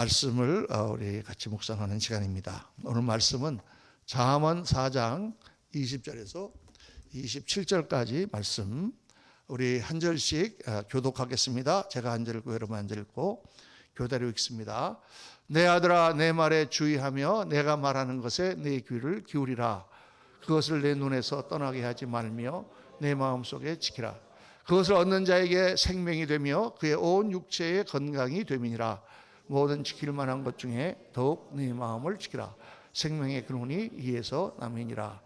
말씀을 우리 같이 묵상하는 시간입니다. 오늘 말씀은 잠언 4장 20절에서 27절까지 말씀, 우리 한 절씩 교독하겠습니다. 제가 한 절 읽고 여러분 한 절 읽고 교대로 읽습니다. 내 아들아, 내 말에 주의하며 내가 말하는 것에 내 귀를 기울이라. 그것을 내 눈에서 떠나게 하지 말며 내 마음속에 지키라. 그것을 얻는 자에게 생명이 되며 그의 온 육체의 건강이 됨이니라. 모든 지킬 만한 것 중에 더욱 네 마음을 지키라. 생명의 근원이 이에서 남이니라.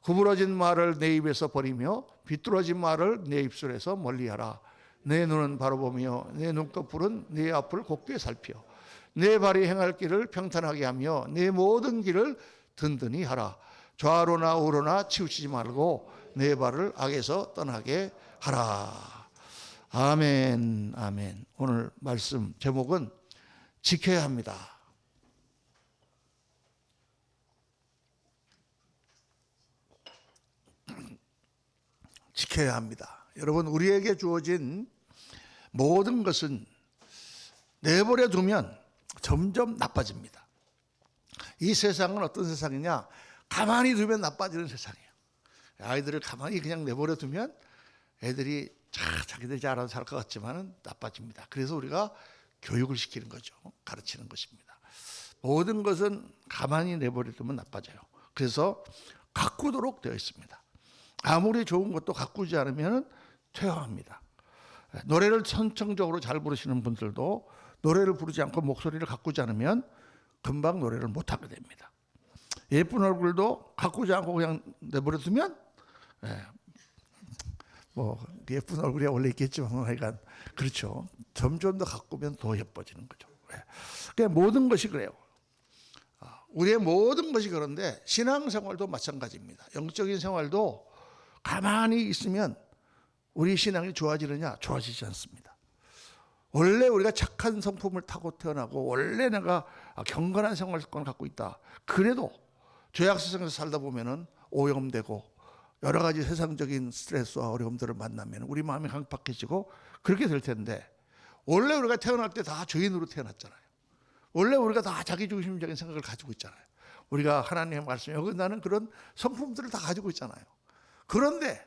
구부러진 말을 내 입에서 버리며 비뚤어진 말을 내 입술에서 멀리하라. 내 눈은 바로 보며 내 눈꺼풀은 내 앞을 곱게 살펴 내 발이 행할 길을 평탄하게 하며 내 모든 길을 든든히 하라. 좌로나 우로나 치우치지 말고 내 발을 악에서 떠나게 하라. 아멘, 아멘. 오늘 말씀 제목은 지켜야 합니다. 지켜야 합니다. 여러분, 우리에게 주어진 모든 것은 내버려 두면 점점 나빠집니다. 이 세상은 어떤 세상이냐? 가만히 두면 나빠지는 세상이에요. 아이들을 가만히 그냥 내버려 두면 애들이 자기들이 알아서 살 것 같지만 나빠집니다. 그래서 우리가 교육을 시키는 거죠. 가르치는 것입니다. 모든 것은 가만히 내버려 두면 나빠져요. 그래서 가꾸도록 되어 있습니다. 아무리 좋은 것도 가꾸지 않으면 퇴화합니다. 노래를 천성적으로 잘 부르시는 분들도 노래를 부르지 않고 목소리를 가꾸지 않으면 금방 노래를 못하게 됩니다. 예쁜 얼굴도 가꾸지 않고 그냥 내버려 두면 예쁜 얼굴이 원래 있겠지만 하여간 그렇죠. 점점 더 가꾸면 더 예뻐지는 거죠. 그러니까 모든 것이 그래요. 우리의 모든 것이 그런데 신앙생활도 마찬가지입니다. 영적인 생활도 가만히 있으면 우리 신앙이 좋아지느냐? 좋아지지 않습니다. 원래 우리가 착한 성품을 타고 태어나고 원래 내가 경건한 생활 습관을 갖고 있다. 그래도 죄악 세상에서 살다 보면은 오염되고 여러 가지 세상적인 스트레스와 어려움들을 만나면 우리 마음이 강팍해지고 그렇게 될 텐데, 원래 우리가 태어날 때 다 죄인으로 태어났잖아요. 원래 우리가 다 자기중심적인 생각을 가지고 있잖아요. 우리가 하나님의 말씀에 어긋나는 그런 성품들을 다 가지고 있잖아요. 그런데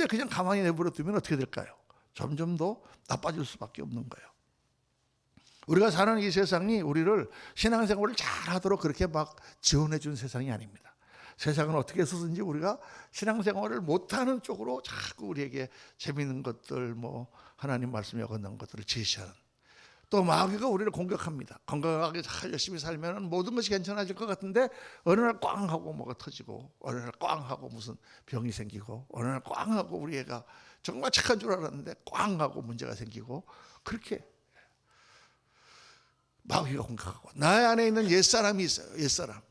그냥 가만히 내버려 두면 어떻게 될까요? 점점 더 나빠질 수밖에 없는 거예요. 우리가 사는 이 세상이 우리를 신앙생활을 잘하도록 그렇게 막 지원해 준 세상이 아닙니다. 세상은 어떻게 해서든지 우리가 신앙생활을 못하는 쪽으로 자꾸 우리에게 재미있는 것들, 하나님 말씀에 어긋난 것들을 제시하는, 또 마귀가 우리를 공격합니다. 건강하게 잘 열심히 살면 모든 것이 괜찮아질 것 같은데 어느 날 꽝 하고 뭐가 터지고 어느 날 꽝 하고 무슨 병이 생기고 어느 날 꽝 하고 우리 애가 정말 착한 줄 알았는데 꽝 하고 문제가 생기고, 그렇게 마귀가 공격하고 나의 안에 있는 옛사람이 있어요. 옛사람,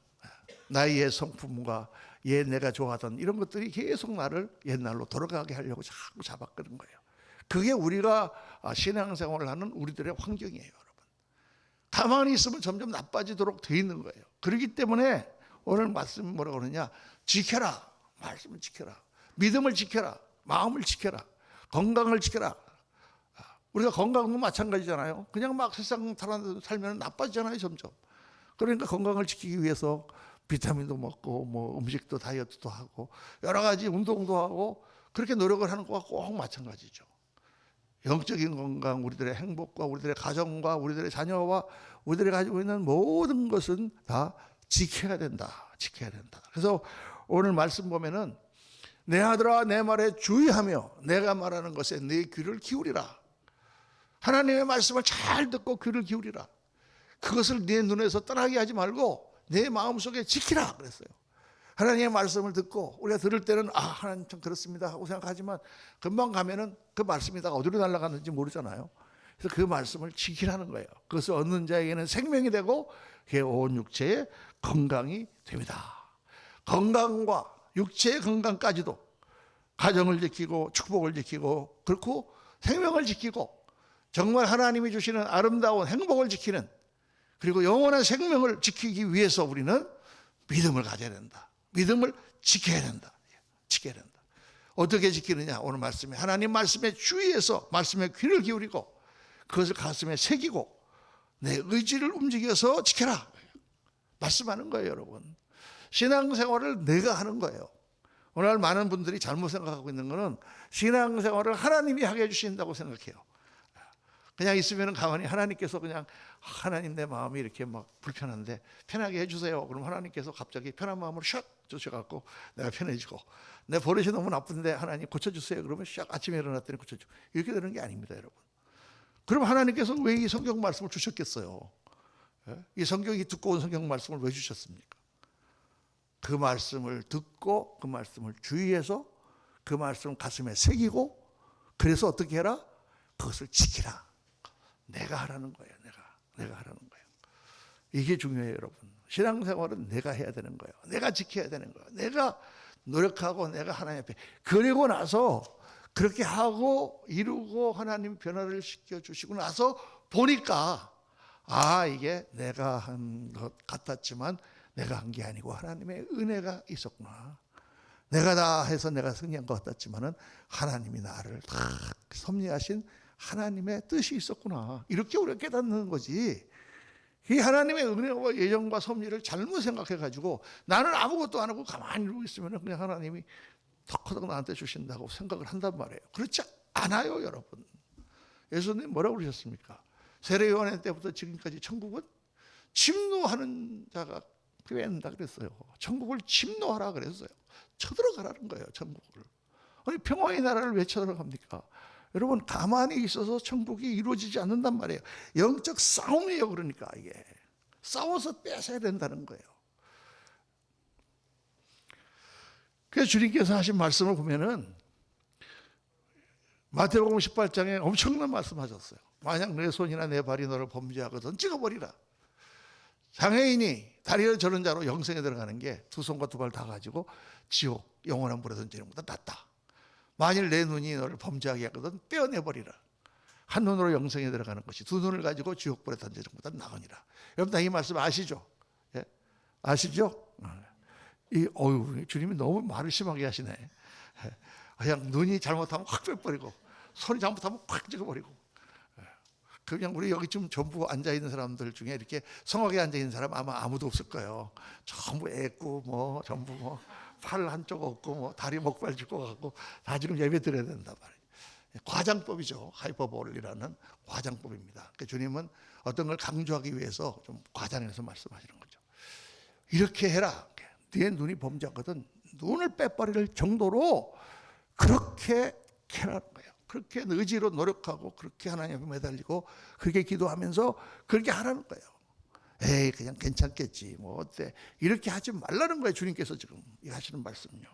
나의 옛 성품과 옛 내가 좋아하던 이런 것들이 계속 나를 옛날로 돌아가게 하려고 자꾸 잡아끄는 거예요. 그게 우리가 신앙생활을 하는 우리들의 환경이에요, 여러분. 가만히 있으면 점점 나빠지도록 돼 있는 거예요. 그렇기 때문에 오늘 말씀 뭐라고 그러냐? 지켜라. 말씀을 지켜라. 믿음을 지켜라. 마음을 지켜라. 건강을 지켜라. 우리가 건강도 마찬가지잖아요. 그냥 막 세상 살면 나빠지잖아요, 점점. 그러니까 건강을 지키기 위해서 비타민도 먹고 음식도 다이어트도 하고 여러 가지 운동도 하고 그렇게 노력을 하는 것과 꼭 마찬가지죠. 영적인 건강, 우리들의 행복과 우리들의 가정과 우리들의 자녀와 우리들이 가지고 있는 모든 것은 다 지켜야 된다. 지켜야 된다. 그래서 오늘 말씀 보면은 내 아들아, 내 말에 주의하며 내가 말하는 것에 네 귀를 기울이라. 하나님의 말씀을 잘 듣고 귀를 기울이라. 그것을 네 눈에서 떠나게 하지 말고 내 마음속에 지키라 그랬어요. 하나님의 말씀을 듣고 우리가 들을 때는 하나님 참 그렇습니다 하고 생각하지만 금방 가면은 그 말씀이 다 어디로 날아갔는지 모르잖아요. 그래서 그 말씀을 지키라는 거예요. 그것을 얻는 자에게는 생명이 되고 그의 온 육체의 건강이 됩니다. 건강과 육체의 건강까지도 가정을 지키고 축복을 지키고 그렇고 생명을 지키고 정말 하나님이 주시는 아름다운 행복을 지키는, 그리고 영원한 생명을 지키기 위해서 우리는 믿음을 가져야 된다. 믿음을 지켜야 된다. 지켜야 된다. 어떻게 지키느냐? 오늘 말씀에 하나님 말씀에 주의해서 말씀에 귀를 기울이고 그것을 가슴에 새기고 내 의지를 움직여서 지켜라 말씀하는 거예요. 여러분, 신앙생활을 내가 하는 거예요. 오늘 많은 분들이 잘못 생각하고 있는 것은 신앙생활을 하나님이 하게 해주신다고 생각해요. 그냥 있으면 가만히 하나님께서 그냥 하나님 내 마음이 이렇게 막 불편한데 편하게 해주세요. 그럼 하나님께서 갑자기 편한 마음으로 샥 쫓아갖고 내가 편해지고, 내 버릇이 너무 나쁜데 하나님 고쳐주세요. 그러면 샥 아침에 일어났더니 고쳐주고, 이렇게 되는 게 아닙니다, 여러분. 그럼 하나님께서 왜 이 성경 말씀을 주셨겠어요? 이 성경이 두꺼운 성경 말씀을 왜 주셨습니까? 그 말씀을 듣고 그 말씀을 주의해서 그 말씀을 가슴에 새기고, 그래서 어떻게 해라? 그것을 지키라. 내가 하라는 거예요. 내가 하라는 거예요. 이게 중요해요, 여러분. 신앙생활은 내가 해야 되는 거예요. 내가 지켜야 되는 거예요. 내가 노력하고 내가 하나님 앞에, 그리고 나서 그렇게 하고 이루고 하나님 변화를 시켜주시고 나서 보니까 이게 내가 한 것 같았지만 내가 한 게 아니고 하나님의 은혜가 있었구나. 내가 다 해서 내가 승리한 것 같았지만은 하나님이 나를 다 섭리하신 하나님의 뜻이 있었구나. 이렇게 우리가 깨닫는 거지. 이 하나님의 은혜와 예정과 섭리를 잘못 생각해가지고 나는 아무것도 안 하고 가만히 이러고 있으면 그냥 하나님이 턱커덕 나한테 주신다고 생각을 한단 말이에요. 그렇지 않아요, 여러분. 예수님 뭐라고 그러셨습니까? 세례요한 때부터 지금까지 천국은 침노하는 자가 교회한다 그랬어요. 천국을 침노하라 그랬어요. 쳐들어가라는 거예요, 천국을. 아니, 평화의 나라를 왜 쳐들어갑니까? 여러분, 가만히 있어서 천국이 이루어지지 않는단 말이에요. 영적 싸움이에요. 그러니까 이게 싸워서 뺏어야 된다는 거예요. 그래서 주님께서 하신 말씀을 보면은 마태복음 18장에 엄청난 말씀하셨어요. 만약 내 손이나 내 발이 너를 범죄하거든 찍어버리라. 장애인이 다리를 저는 자로 영생에 들어가는 게 두 손과 두 발 다 가지고 지옥 영원한 불에 던지는 것보다 낫다. 만일 내 눈이 너를 범죄하게 하거든 떼어내버리라. 한 눈으로 영생에 들어가는 것이 두 눈을 가지고 지옥불에 던지는 것보다 나으니라. 여러분 다 이 말씀 아시죠? 예? 아시죠? 주님이 너무 말을 심하게 하시네. 그냥 눈이 잘못하면 확 빼버리고 손이 잘못하면 확 찍어버리고. 그냥 우리 여기 좀 전부 앉아있는 사람들 중에 이렇게 성하게 앉아있는 사람 아마 아무도 없을 거예요. 전부 애고 전부 팔 한쪽 없고 다리 목발 죽고 갖고 다 지금 예배 드려야 된단 말이에요. 과장법이죠. 하이퍼볼이라는 과장법입니다. 그러니까 주님은 어떤 걸 강조하기 위해서 좀 과장해서 말씀하시는 거죠. 이렇게 해라. 네 눈이 범죄하거든 눈을 빼버릴 정도로 그렇게 해라는 거예요. 그렇게 의지로 노력하고 그렇게 하나님 앞에 매달리고 그렇게 기도하면서 그렇게 하라는 거예요. 에이 그냥 괜찮겠지 뭐 어때 이렇게 하지 말라는 거예요. 주님께서 지금 하시는 말씀은요.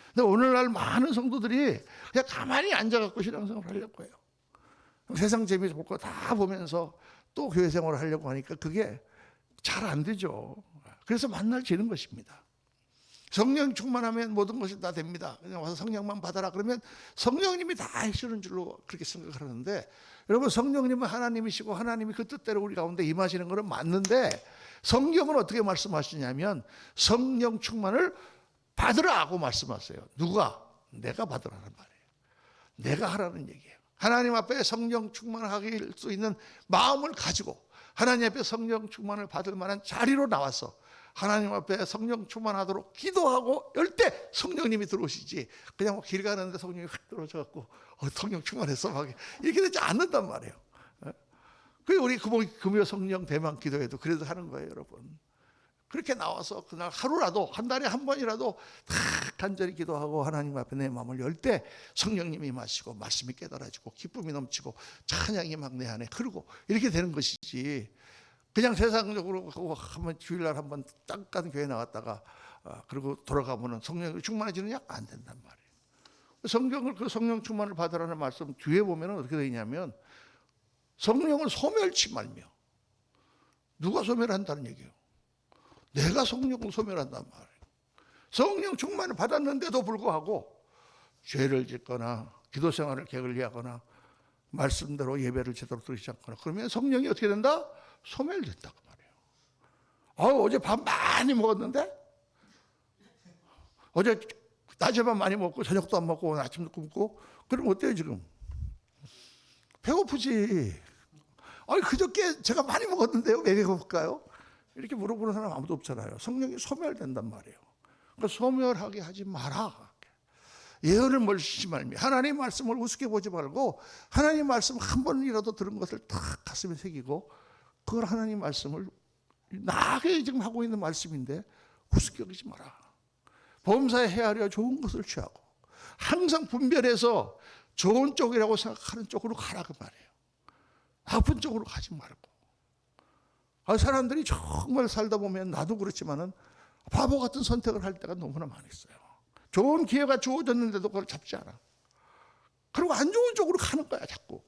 근데 오늘날 많은 성도들이 그냥 가만히 앉아갖고 신앙생활을 하려고 해요. 세상 재미 볼 거 다 보면서 또 교회 생활을 하려고 하니까 그게 잘 안 되죠. 그래서 만날 지는 것입니다. 성령 충만하면 모든 것이 다 됩니다. 그냥 와서 성령만 받아라 그러면 성령님이 다 해주는 줄로 그렇게 생각하는데, 여러분 성령님은 하나님이시고 하나님이 그 뜻대로 우리 가운데 임하시는 것은 맞는데, 성경은 어떻게 말씀하시냐면 성령 충만을 받으라고 말씀하세요. 누가? 내가 받으라는 말이에요. 내가 하라는 얘기예요. 하나님 앞에 성령 충만을 하길 수 있는 마음을 가지고 하나님 앞에 성령 충만을 받을 만한 자리로 나와서 하나님 앞에 성령 충만하도록 기도하고 열 때 성령님이 들어오시지, 그냥 길 가는데 성령이 확 들어오셔갖고 성령 충만했어 막 이렇게 되지 않는단 말이에요. 그게 우리 금요 성령 대망 기도회도 그래도 하는 거예요, 여러분. 그렇게 나와서 그날 하루라도 한 달에 한 번이라도 다 간절히 기도하고 하나님 앞에 내 마음을 열 때 성령님이 마시고 말씀이 깨달아지고 기쁨이 넘치고 찬양이 막 내 안에 흐르고 이렇게 되는 것이지, 그냥 세상적으로 한번 주일날 한번 잠깐 교회 나왔다가 그리고 돌아가면은 성령이 충만해지느냐? 안 된단 말이에요. 성경을 그 성령 충만을 받으라는 말씀 뒤에 보면은 어떻게 되냐면 성령을 소멸치 말며, 누가 소멸한다는 얘기예요? 내가 성령을 소멸한단 말이에요. 성령 충만을 받았는데도 불구하고 죄를 짓거나 기도 생활을 게을리하거나 말씀대로 예배를 제대로 드리지 않거나 그러면 성령이 어떻게 된다? 소멸된다고 말이에요. 어제 밥 많이 먹었는데 어제 낮에만 많이 먹고 저녁도 안 먹고 오늘 아침도 굶고 그럼 어때요 지금? 배고프지. 아니 그저께 제가 많이 먹었는데요. 왜 배고플까요? 이렇게 물어보는 사람 아무도 없잖아요. 성령이 소멸된단 말이에요. 그러니까 소멸하게 하지 마라. 예언을 멀리지 말며 하나님의 말씀을 우습게 보지 말고 하나님의 말씀 한 번이라도 들은 것을 탁 가슴에 새기고 그걸 하나님의 말씀을 나에게 지금 하고 있는 말씀인데 우습게 여기지 마라. 범사에 헤아려 좋은 것을 취하고 항상 분별해서 좋은 쪽이라고 생각하는 쪽으로 가라 그 말이에요. 나쁜 쪽으로 가지 말고. 사람들이 정말 살다 보면 나도 그렇지만은 바보 같은 선택을 할 때가 너무나 많이 있어요. 좋은 기회가 주어졌는데도 그걸 잡지 않아. 그리고 안 좋은 쪽으로 가는 거야 자꾸.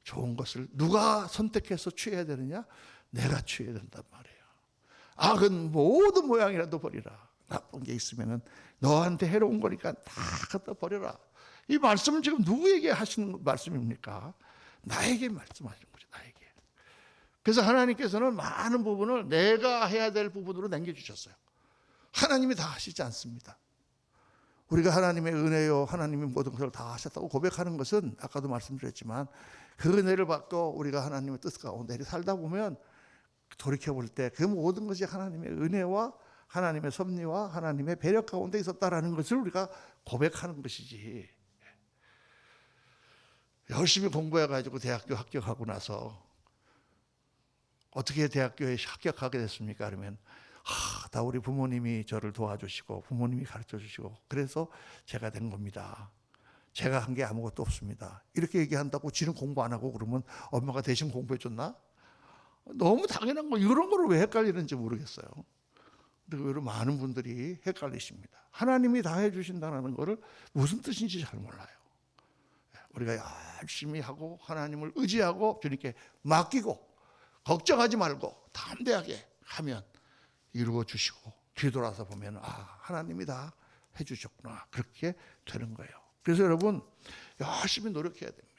좋은 것을 누가 선택해서 취해야 되느냐? 내가 취해야 된단 말이에요. 악은 모든 모양이라도 버리라. 나쁜 게 있으면은 너한테 해로운 거니까 다 갖다 버려라. 이 말씀은 지금 누구에게 하시는 말씀입니까? 나에게 말씀하시는 거죠. 나에게. 그래서 하나님께서는 많은 부분을 내가 해야 될 부분으로 남겨주셨어요. 하나님이 다 하시지 않습니다. 우리가 하나님의 은혜요 하나님이 모든 것을 다 하셨다고 고백하는 것은 아까도 말씀드렸지만 그 은혜를 받고 우리가 하나님의 뜻 가운데 살다 보면 돌이켜볼 때 그 모든 것이 하나님의 은혜와 하나님의 섭리와 하나님의 배려 가운데 있었다라는 것을 우리가 고백하는 것이지. 열심히 공부해가지고 대학교 합격하고 나서 어떻게 대학교에 합격하게 됐습니까? 그러면 다 우리 부모님이 저를 도와주시고 부모님이 가르쳐주시고 그래서 제가 된 겁니다. 제가 한 게 아무것도 없습니다. 이렇게 얘기한다고 지는 공부 안 하고 그러면 엄마가 대신 공부해 줬나? 너무 당연한 거 이런 거를 왜 헷갈리는지 모르겠어요. 근데 의외로 많은 분들이 헷갈리십니다. 하나님이 다 해주신다는 거를 무슨 뜻인지 잘 몰라요. 우리가 열심히 하고 하나님을 의지하고 주님께 맡기고 걱정하지 말고 담대하게 하면 이루어 주시고 뒤돌아서 보면 하나님이 다 해주셨구나 그렇게 되는 거예요. 그래서 여러분 열심히 노력해야 됩니다.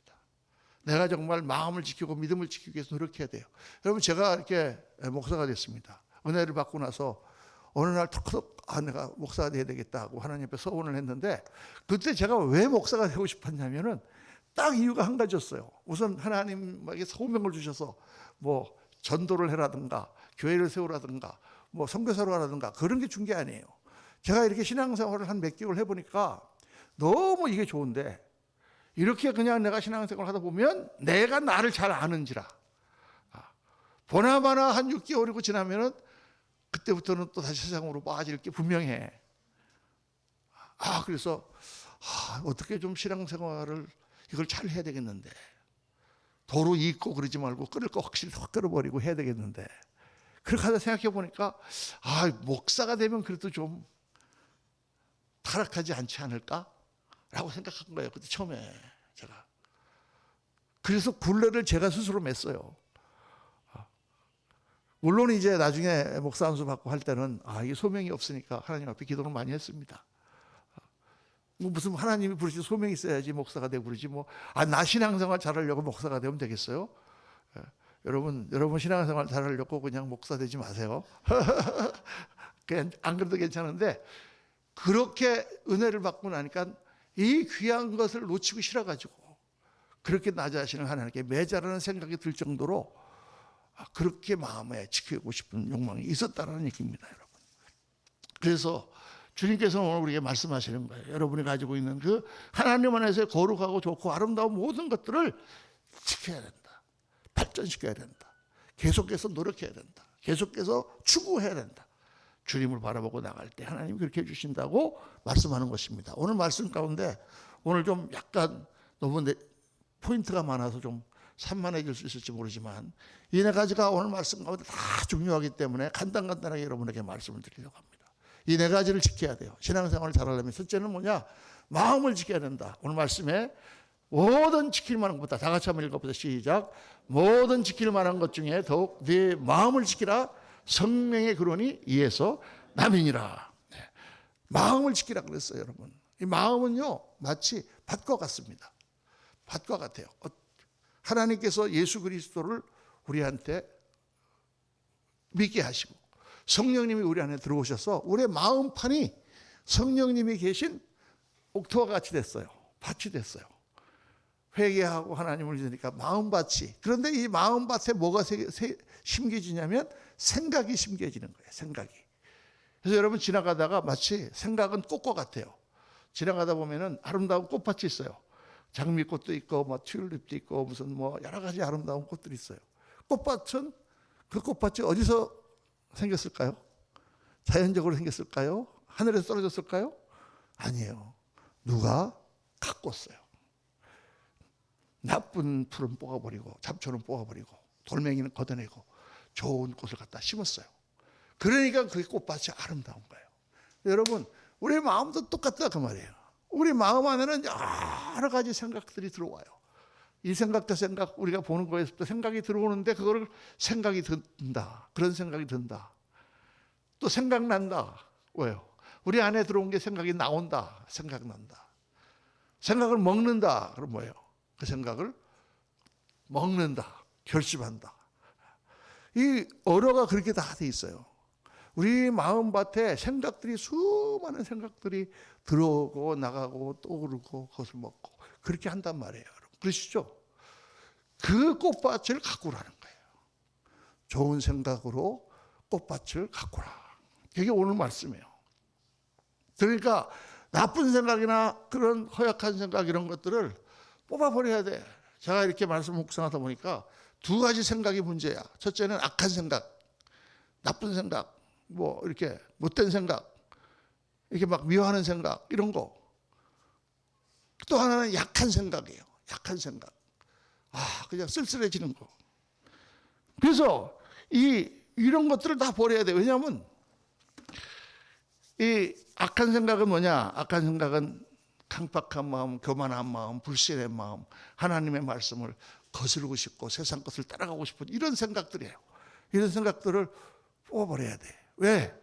내가 정말 마음을 지키고 믿음을 지키기 위해서 노력해야 돼요. 여러분 제가 이렇게 목사가 됐습니다. 은혜를 받고 나서 어느 날 턱턱 내가 목사가 돼야 되겠다 하고 하나님 앞에 서원을 했는데 그때 제가 왜 목사가 되고 싶었냐면은 딱 이유가 한 가지였어요. 우선 하나님에게 소명을 주셔서 뭐 전도를 해라든가 교회를 세우라든가 뭐 선교사로 하라든가 그런 게 준 게 아니에요. 제가 이렇게 신앙생활을 한 몇 개월 해보니까 너무 이게 좋은데 이렇게 그냥 내가 신앙생활을 하다 보면 내가 나를 잘 아는지라 보나마나 한 6개월이고 지나면은 그때부터는 또 다시 세상으로 빠질 게 분명해. 그래서 어떻게 좀 신앙생활을 이걸 잘 해야 되겠는데 도로 잊고 그러지 말고 끓을 거 확실히 확 끓여버리고 해야 되겠는데 그렇게 하다 생각해 보니까 목사가 되면 그래도 좀 타락하지 않지 않을까? 라고 생각한 거예요. 그때 처음에 제가. 그래서 굴레를 제가 스스로 맸어요. 물론 이제 나중에 목사 안수 받고 할 때는 이게 소명이 없으니까 하나님 앞에 기도를 많이 했습니다. 무슨 하나님이 부르신 소명이 있어야지 목사가 되고 그러지 나 신앙생활 잘하려고 목사가 되면 되겠어요? 여러분 신앙생활 잘하려고 그냥 목사 되지 마세요. 안 그래도 괜찮은데 그렇게 은혜를 받고 나니까 이 귀한 것을 놓치고 싫어가지고 그렇게 나 자신을 하나님께 매자라는 생각이 들 정도로 그렇게 마음에 지키고 싶은 욕망이 있었다는 얘기입니다, 여러분. 그래서 주님께서는 오늘 우리에게 말씀하시는 거예요. 여러분이 가지고 있는 그 하나님 안에서 거룩하고 좋고 아름다운 모든 것들을 지켜야 된다. 발전시켜야 된다. 계속해서 노력해야 된다. 계속해서 추구해야 된다. 주님을 바라보고 나갈 때 하나님이 그렇게 해주신다고 말씀하는 것입니다. 오늘 말씀 가운데 오늘 좀 약간 너무 포인트가 많아서 좀 산만해질 수 있을지 모르지만 이 네 가지가 오늘 말씀 가운데 다 중요하기 때문에 간단하게 여러분에게 말씀을 드리려고 합니다. 이 네 가지를 지켜야 돼요. 신앙생활을 잘하려면 첫째는 뭐냐? 마음을 지켜야 된다. 오늘 말씀에 모든 지킬 만한 것보다 다 같이 한번 읽어보자. 시작. 모든 지킬 만한 것 중에 더욱 네 마음을 지키라. 성령의 근원이 이에서 남이니라. 마음을 지키라 그랬어요, 여러분. 이 마음은요 마치 밭과 같습니다. 밭과 같아요. 하나님께서 예수 그리스도를 우리한테 믿게 하시고 성령님이 우리 안에 들어오셔서 우리의 마음판이 성령님이 계신 옥토와 같이 됐어요. 밭이 됐어요. 회개하고 하나님을 믿으니까 마음밭이. 그런데 이 마음밭에 뭐가 심겨지냐면 생각이 심겨지는 거예요. 생각이. 그래서 여러분 지나가다가 마치 생각은 꽃과 같아요. 지나가다 보면은 아름다운 꽃밭이 있어요. 장미꽃도 있고 뭐 튤립도 있고 무슨 뭐 여러 가지 아름다운 꽃들이 있어요. 꽃밭은 그 꽃밭이 어디서 생겼을까요? 자연적으로 생겼을까요? 하늘에서 떨어졌을까요? 아니에요. 누가 가꿨어요. 나쁜 풀은 뽑아버리고 잡초는 뽑아버리고 돌멩이는 걷어내고 좋은 꽃을 갖다 심었어요. 그러니까 그 꽃밭이 아름다운 거예요. 여러분 우리 마음도 똑같다 그 말이에요. 우리 마음 안에는 여러 가지 생각들이 들어와요. 이 생각 저 생각 우리가 보는 거에서부터 생각이 들어오는데 그거를 생각이 든다. 그런 생각이 든다. 또 생각난다. 왜요? 우리 안에 들어온 게 생각이 나온다. 생각난다. 생각을 먹는다. 그럼 뭐예요? 그 생각을 먹는다. 결심한다. 이 언어가 그렇게 다 돼 있어요. 우리 마음밭에 생각들이 수많은 생각들이 들어오고 나가고 또 오르고 그것을 먹고 그렇게 한단 말이에요. 여러분. 그러시죠? 그 꽃밭을 가꾸라는 거예요. 좋은 생각으로 꽃밭을 가꾸라. 이게 오늘 말씀이에요. 그러니까 나쁜 생각이나 그런 허약한 생각 이런 것들을 뽑아버려야 돼. 제가 이렇게 말씀 묵상하다 보니까 두 가지 생각이 문제야. 첫째는 악한 생각, 나쁜 생각, 뭐 이렇게 못된 생각, 이렇게 막 미워하는 생각 이런 거. 또 하나는 약한 생각이에요. 약한 생각. 그냥 쓸쓸해지는 거. 그래서 이런 것들을 다 버려야 돼. 왜냐하면 이 악한 생각은 뭐냐? 악한 생각은 강박한 마음, 교만한 마음, 불신의 마음, 하나님의 말씀을 거스르고 싶고 세상 것을 따라가고 싶은 이런 생각들이에요. 이런 생각들을 뽑아버려야 돼. 왜?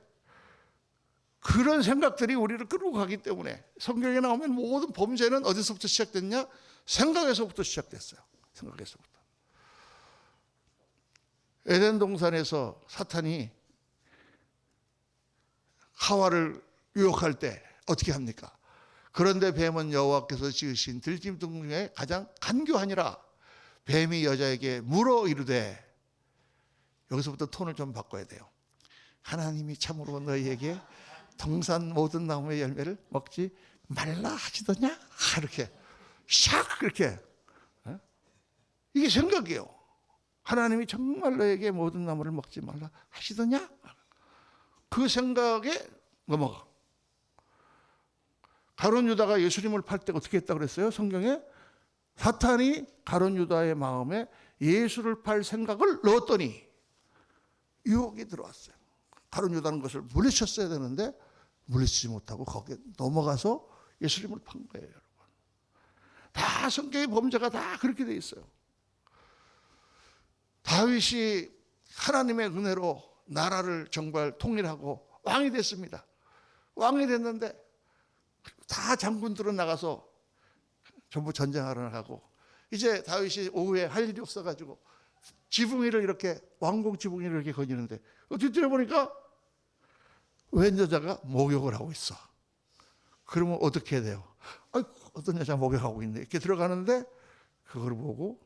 그런 생각들이 우리를 끌고 가기 때문에 성경에 나오면 모든 범죄는 어디서부터 시작됐냐? 생각에서부터 시작됐어요. 생각에서부터. 에덴 동산에서 사탄이 하와를 유혹할 때 어떻게 합니까? 그런데 뱀은 여호와께서 지으신 들짐승 중에 가장 간교하니라. 뱀이 여자에게 물어 이르되, 여기서부터 톤을 좀 바꿔야 돼요. 하나님이 참으로 너희에게 동산 모든 나무의 열매를 먹지 말라 하시더냐? 이렇게 샥 그렇게. 이게 생각이에요. 하나님이 정말 너에게 모든 나무를 먹지 말라 하시더냐? 그 생각에 넘어가. 가룟 유다가 예수님을 팔 때 어떻게 했다고 그랬어요? 성경에 사탄이 가룟 유다의 마음에 예수를 팔 생각을 넣었더니 유혹이 들어왔어요. 가룟 유다는 것을 물리쳤어야 되는데 물리치지 못하고 거기에 넘어가서 예수님을 판 거예요, 여러분. 다 성경의 범죄가 다 그렇게 돼 있어요. 다윗이 하나님의 은혜로 나라를 정말 통일하고 왕이 됐습니다. 왕이 됐는데 다 장군들은 나가서 전부 전쟁하러 나가고 이제 다윗이 오후에 할 일이 없어가지고 지붕이를 이렇게 왕궁 지붕이를 이렇게 거니는데 뒤뜰에 보니까 웬 여자가 목욕을 하고 있어. 그러면 어떻게 해야 돼요? 어떤 여자 목욕하고 있네. 이렇게 들어가는데 그걸 보고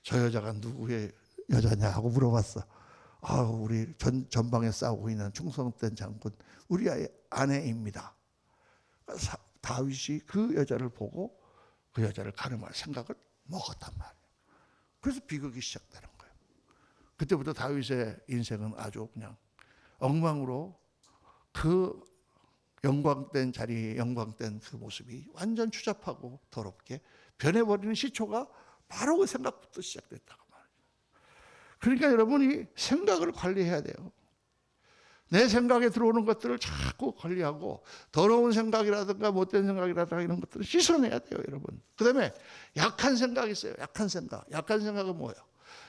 저 여자가 누구의 여자냐 하고 물어봤어. 우리 전방에 싸우고 있는 충성된 장군 우리 아내입니다. 다윗이 그 여자를 보고 그 여자를 가늠할 생각을 먹었단 말이에요. 그래서 비극이 시작되는 거예요. 그때부터 다윗의 인생은 아주 그냥 엉망으로 그 영광된 자리에 영광된 그 모습이 완전 추잡하고 더럽게 변해버리는 시초가 바로 그 생각부터 시작됐다고 말이에요. 그러니까 여러분이 생각을 관리해야 돼요. 내 생각에 들어오는 것들을 자꾸 관리하고 더러운 생각이라든가 못된 생각이라든가 이런 것들을 씻어내야 돼요, 여러분. 그 다음에 약한 생각이 있어요. 약한 생각. 약한 생각은 뭐예요?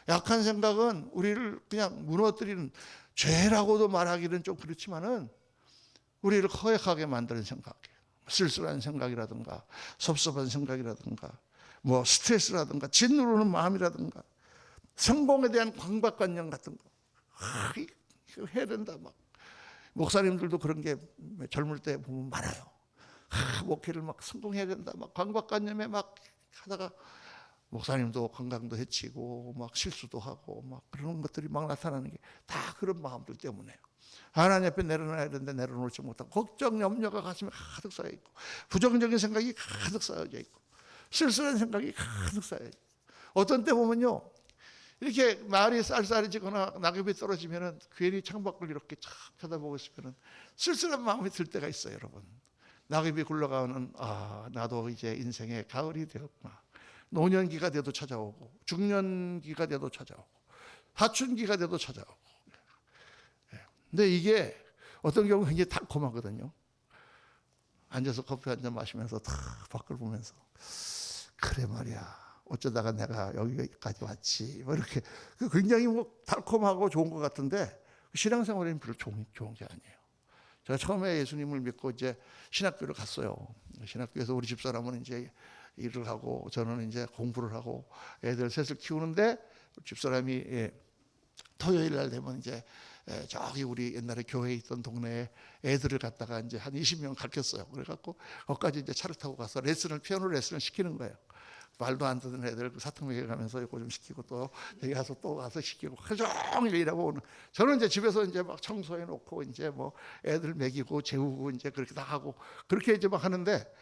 약한 생각은 우리를 그냥 무너뜨리는, 죄라고도 말하기는 좀 그렇지만은 우리를 허약하게 만드는 생각이에요. 쓸쓸한 생각이라든가 섭섭한 생각이라든가 뭐 스트레스라든가 짓누르는 마음이라든가 성공에 대한 강박관념 같은 거. 이거 해야 된다 막. 목사님들도 그런 게 젊을 때 보면 많아요. 목회를 막 성공해야 된다 막 강박관념에 막 하다가 목사님도 건강도 해치고 막 실수도 하고 막 그런 것들이 막 나타나는 게 다 그런 마음들 때문에요. 하나님 앞에 내려놔야 되는데 내려놓지 못하고 걱정, 염려가 가슴에 가득 쌓여 있고 부정적인 생각이 가득 쌓여져 있고 쓸쓸한 생각이 가득 쌓여 있고 어떤 때 보면요. 이렇게 날이 쌀쌀해지거나 낙엽이 떨어지면은 괜히 창밖을 이렇게 착 쳐다보고 있으면은 쓸쓸한 마음이 들 때가 있어요, 여러분. 낙엽이 굴러가는 나도 이제 인생의 가을이 되었구나. 노년기가 돼도 찾아오고 중년기가 돼도 찾아오고 사춘기가 돼도 찾아오고. 근데 이게 어떤 경우 굉장히 달콤하거든요. 앉아서 커피 한 잔 마시면서 다 밖을 보면서 그래 말이야. 어쩌다가 내가 여기까지 왔지. 뭐 이렇게 굉장히 뭐 달콤하고 좋은 것 같은데 신앙생활에는 별로 좋은 게 아니에요. 제가 처음에 예수님을 믿고 이제 신학교를 갔어요. 신학교에서 우리 집사람은 이제 일을 하고 저는 이제 공부를 하고 애들 셋을 키우는데 집사람이 토요일 날 되면 이제 저기 우리 옛날에 교회에 있던 동네에 애들을 갖다가 이제 한 20명 가르쳤어요. 그래갖고 거기까지 이제 차를 타고 가서 피아노 레슨을 시키는 거예요. 말도 안 듣는 애들 사탕 먹여가면서 이거 좀 시키고 또 여기 가서 또 가서 시키고 하루 종일 일하고 오는. 저는 이제 집에서 이제 막 청소해 놓고 이제 뭐 애들 먹이고 재우고 이제 그렇게 다 하고 그렇게 이제 막 하는데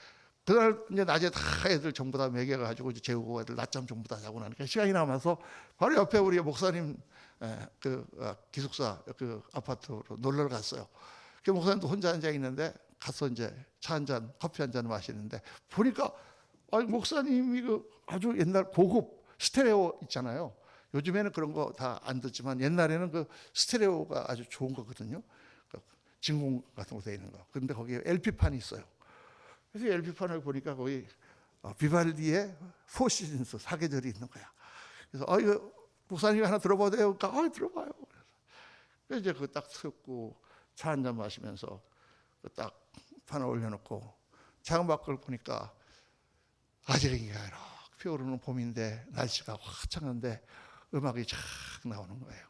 그날 이제 낮에 다 애들 전부 다 먹여가지고 이제 재우고 애들 낮잠 전부 다 자고 나니까 시간이 남아서 바로 옆에 우리 목사님 기숙사 그 아파트로 놀러 갔어요. 그 목사님도 혼자 앉아 있는데 가서 이제 차 한 잔, 커피 한 잔 마시는데 보니까 목사님이 그 아주 옛날 고급 스테레오 있잖아요. 요즘에는 그런 거 다 안 듣지만 옛날에는 그 스테레오가 아주 좋은 거거든요. 진공 같은 거 돼 있는 거. 그런데 거기에 LP판이 있어요. 그래서 LP판을 보니까 거기 비발디의 포 시즌스 사계절이 있는 거야. 그래서 이거 목사님이 하나 들어봐도 돼요? 그러니까 들어봐요. 그래서 이제 그거 딱 듣고 차 한 잔 마시면서 딱 판을 올려놓고 창밖을 보니까 아직이가 이렇게 피어오르는 봄인데 날씨가 화창한데 음악이 쫙 나오는 거예요.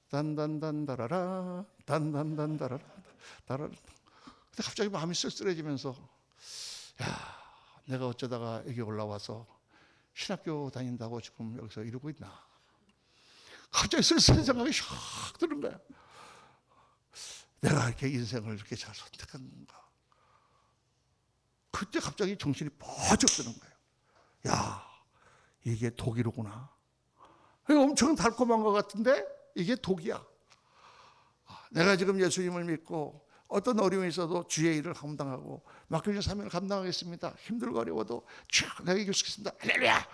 단단단다라라 단단단다라라 다라라. 근데 갑자기 마음이 쓸쓸해지면서 내가 어쩌다가 여기 올라와서 신학교 다닌다고 지금 여기서 이러고 있나. 갑자기 쓸쓸한 생각이 샥 드는 거야. 내가 이렇게 인생을 이렇게 잘 선택했는가. 그때 갑자기 정신이 번쩍 드는 거예요. 이게 독이로구나. 엄청 달콤한 것 같은데 이게 독이야. 내가 지금 예수님을 믿고 어떤 어려움이 있어도 주의 일을 감당하고 맡겨진 사명을 감당하겠습니다. 힘들고 어려워도 내가 이길 수 있습니다. 할렐루야!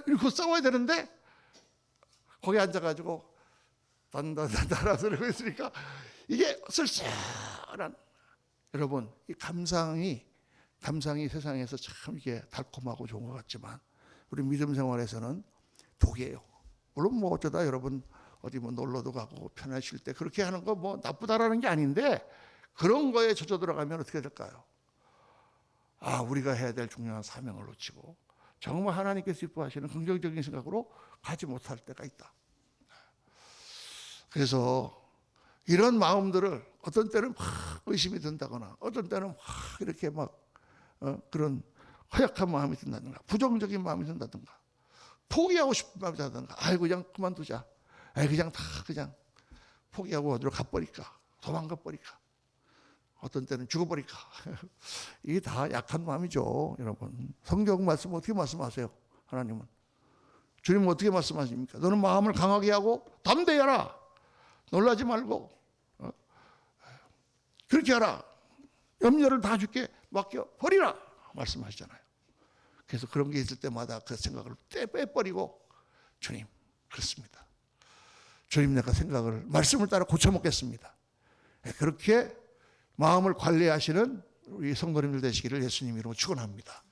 이렇게 싸워야 되는데 거기 앉아가지고 단단단단하다 그러고 있으니까 이게 쓸쓸한. 여러분, 이 감상이 세상에서 참 이게 달콤하고 좋은 것 같지만 우리 믿음 생활에서는 독이에요. 물론 뭐 어쩌다 여러분 어디 뭐 놀러도 가고 편하실 때 그렇게 하는 거 뭐 나쁘다라는 게 아닌데 그런 거에 젖어 들어가면 어떻게 될까요? 우리가 해야 될 중요한 사명을 놓치고 정말 하나님께서 기뻐하시는 긍정적인 생각으로 가지 못할 때가 있다. 그래서 이런 마음들을 어떤 때는 막 의심이 든다거나 어떤 때는 막 이렇게 막 그런 허약한 마음이 든다든가 부정적인 마음이 든다든가 포기하고 싶은 마음이 든다든가 그냥 그만두자. 그냥 다 그냥 포기하고 어디로 가버릴까. 도망가 버릴까. 어떤 때는 죽어버릴까. 이게 다 약한 마음이죠. 여러분 성경 말씀 어떻게 말씀하세요? 하나님은 주님은 어떻게 말씀하십니까? 너는 마음을 강하게 하고 담대히 하라. 놀라지 말고 그렇게 하라. 염려를 다 주께 맡겨 버리라 말씀하시잖아요. 그래서 그런 게 있을 때마다 그 생각을 빼버리고 주님 그렇습니다. 주님 내가 생각을 말씀을 따라 고쳐먹겠습니다. 그렇게 마음을 관리하시는 우리 성도님들 되시기를 예수님 이름으로 축원합니다.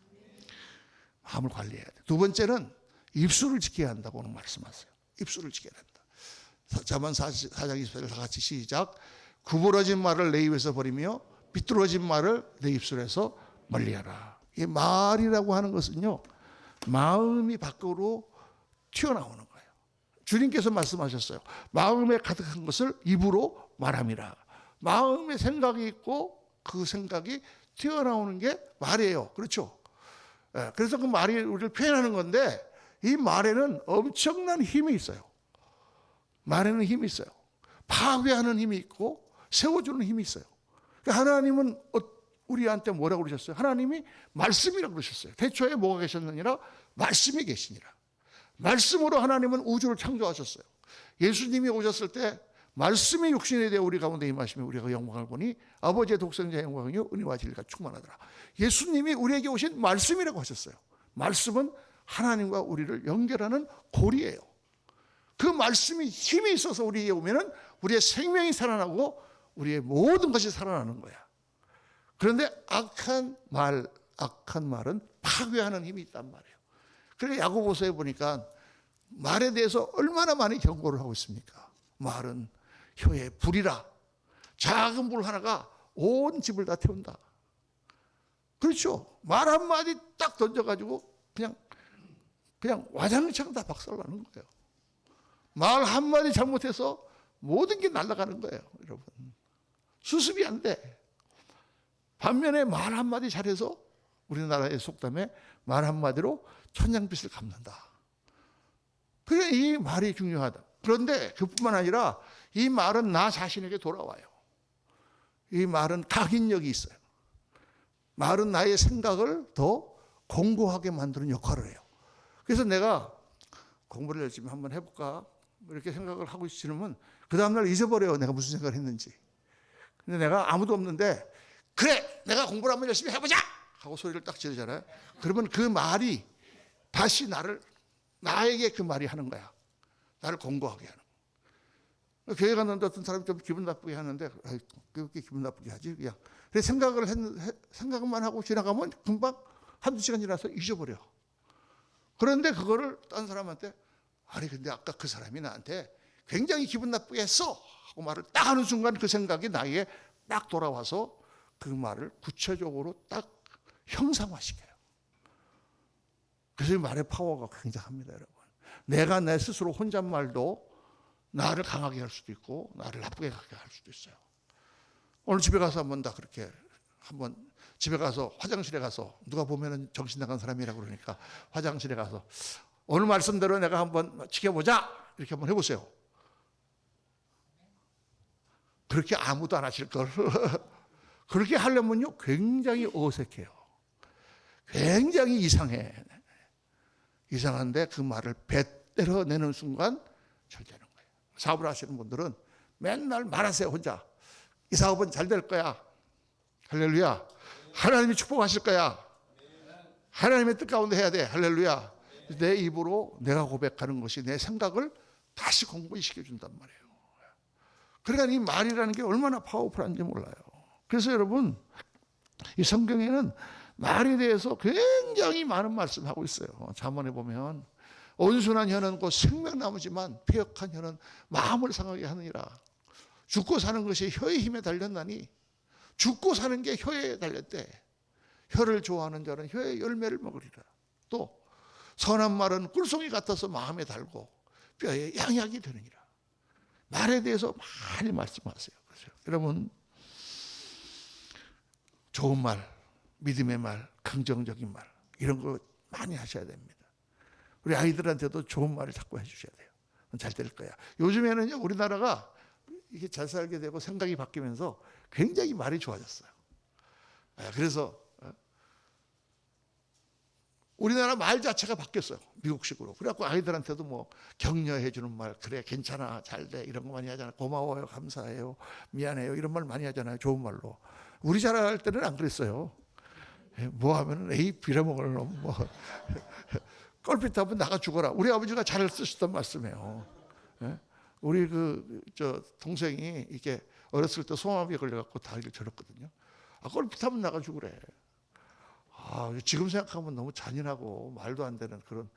마음을 관리해야 돼. 두 번째는 입술을 지켜야 한다고는 말씀하세요. 입술을 지켜야 된다. 잠언 4장 20절을 다 같이 시작. 구부러진 말을 내 입에서 버리며 비뚤어진 말을 내 입술에서 멀리하라. 이 말이라고 하는 것은요, 마음이 밖으로 튀어나오는 거예요. 주님께서 말씀하셨어요. 마음에 가득한 것을 입으로 말함이라. 마음에 생각이 있고 그 생각이 튀어나오는 게 말이에요. 그렇죠? 그래서 그 말이 우리를 표현하는 건데 이 말에는 엄청난 힘이 있어요. 말에는 힘이 있어요. 파괴하는 힘이 있고 세워주는 힘이 있어요. 하나님은 우리한테 뭐라고 그러셨어요? 하나님이 말씀이라고 그러셨어요. 태초에 뭐가 계셨느니라? 말씀이 계시니라. 말씀으로 하나님은 우주를 창조하셨어요. 예수님이 오셨을 때 말씀이 육신이 되어 우리 가운데 임하시며 우리가 영광을 보니 아버지의 독생자의 영광이요 은혜와 진리가 충만하더라. 예수님이 우리에게 오신 말씀이라고 하셨어요. 말씀은 하나님과 우리를 연결하는 고리예요. 그 말씀이 힘이 있어서 우리에게 오면은 우리의 생명이 살아나고 우리의 모든 것이 살아나는 거야. 그런데 악한 말은 파괴하는 힘이 있단 말이에요. 그래서 야고보서에 보니까 말에 대해서 얼마나 많이 경고를 하고 있습니까? 말은 혀의 불이라. 작은 불 하나가 온 집을 다 태운다. 그렇죠. 말 한마디 딱 던져가지고 그냥 와장창 다 박살나는 거예요. 말 한마디 잘못해서 모든 게 날아가는 거예요, 여러분. 수습이 안 돼. 반면에 말 한마디 잘해서 우리나라의 속담에 말 한마디로 천냥빚을 갚는다. 그래, 이 말이 중요하다. 그런데 그뿐만 아니라 이 말은 나 자신에게 돌아와요. 이 말은 각인력이 있어요. 말은 나의 생각을 더 공고하게 만드는 역할을 해요. 그래서 내가 공부를 열심히 한번 해볼까 이렇게 생각을 하고 있으면 그 다음날 잊어버려요. 내가 무슨 생각을 했는지. 근데 내가 아무도 없는데 그래 내가 공부를 한번 열심히 해보자 하고 소리를 딱 지르잖아요. 그러면 그 말이 다시 나에게 그 말이 하는 거야. 나를 공고하게 하는 거야. 교회 갔는데 어떤 사람이 좀 기분 나쁘게 하는데 그렇게 기분 나쁘게 하지 그냥. 그래서 생각만 하고 지나가면 금방 한두 시간 지나서 잊어버려. 그런데 그거를 딴 사람한테 아니 근데 아까 그 사람이 나한테 굉장히 기분 나쁘게 했어 하고 말을 딱 하는 순간 그 생각이 나에게 딱 돌아와서 그 말을 구체적으로 딱 형상화시켜요. 그래서 이 말의 파워가 굉장합니다, 여러분. 내가 내 스스로 혼잣말도 나를 강하게 할 수도 있고 나를 나쁘게 하게 할 수도 있어요. 오늘 집에 가서 한번 집에 가서 화장실에 가서 누가 보면은 정신 나간 사람이라고 그러니까 화장실에 가서 오늘 말씀대로 내가 한번 지켜보자 이렇게 한번 해보세요. 그렇게 아무도 안 하실 걸. 그렇게 하려면요 굉장히 어색해요. 굉장히 이상해. 이상한데 그 말을 배때려 내는 순간 잘 되는 거예요. 사업을 하시는 분들은 맨날 말하세요 혼자. 이 사업은 잘 될 거야. 할렐루야. 하나님이 축복하실 거야. 하나님의 뜻 가운데 해야 돼. 할렐루야. 내 입으로 내가 고백하는 것이 내 생각을 다시 공고히 시켜준단 말이에요. 그러니까 이 말이라는 게 얼마나 파워풀한지 몰라요. 그래서 여러분 이 성경에는 말에 대해서 굉장히 많은 말씀을 하고 있어요. 잠언에 보면 온순한 혀는 곧 생명나무지만 패역한 혀는 마음을 상하게 하느니라. 죽고 사는 것이 혀의 힘에 달렸나니 죽고 사는 게 혀에 달렸대. 혀를 좋아하는 자는 혀의 열매를 먹으리라. 또 선한 말은 꿀송이 같아서 마음에 달고 뼈에 양약이 되느니라. 말에 대해서 많이 말씀하세요. 그래서 여러분 좋은 말, 믿음의 말, 긍정적인 말 이런 거 많이 하셔야 됩니다. 우리 아이들한테도 좋은 말을 자꾸 해주셔야 돼요. 잘 될 거야. 요즘에는요 우리나라가 이게 잘 살게 되고 생각이 바뀌면서 굉장히 말이 좋아졌어요. 그래서 우리나라 말 자체가 바뀌었어요. 미국식으로. 그래갖고 아이들한테도 뭐 격려해 주는 말, 그래 괜찮아 잘 돼 이런 거 많이 하잖아요. 고마워요, 감사해요, 미안해요 이런 말 많이 하잖아요. 좋은 말로. 우리 자랄 때는 안 그랬어요. 뭐 하면은 A 빌어먹을 놈 뭐 껄핏 하면 나가 죽어라. 우리 아버지가 잘 쓰시던 말씀이에요. 우리 저 동생이 이렇게 어렸을 때 소아마비에 걸려갖고 다리를 절었거든요. 껄핏 하면 나가 죽으래. 지금 생각하면 너무 잔인하고 말도 안 되는 그런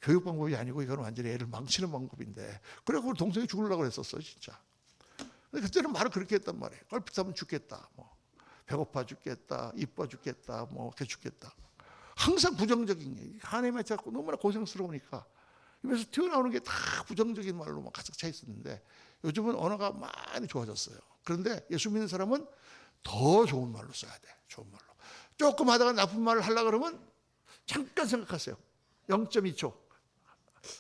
교육 방법이 아니고 이건 완전히 애를 망치는 방법인데 그래갖고 동생이 죽으려고 그랬었어 진짜. 근데 그때는 말을 그렇게 했단 말이에요. 껄핏하면 죽겠다. 뭐 배고파 죽겠다. 이뻐 죽겠다. 뭐 이렇게 죽겠다. 항상 부정적인 얘기. 하나님의 자꾸 너무나 고생스러우니까 입에서 튀어나오는 게 다 부정적인 말로만 가득 차 있었는데 요즘은 언어가 많이 좋아졌어요. 그런데 예수 믿는 사람은 더 좋은 말로 써야 돼. 좋은 말로. 조금 하다가 나쁜 말을 하려고 그러면 잠깐 생각하세요. 0.2초.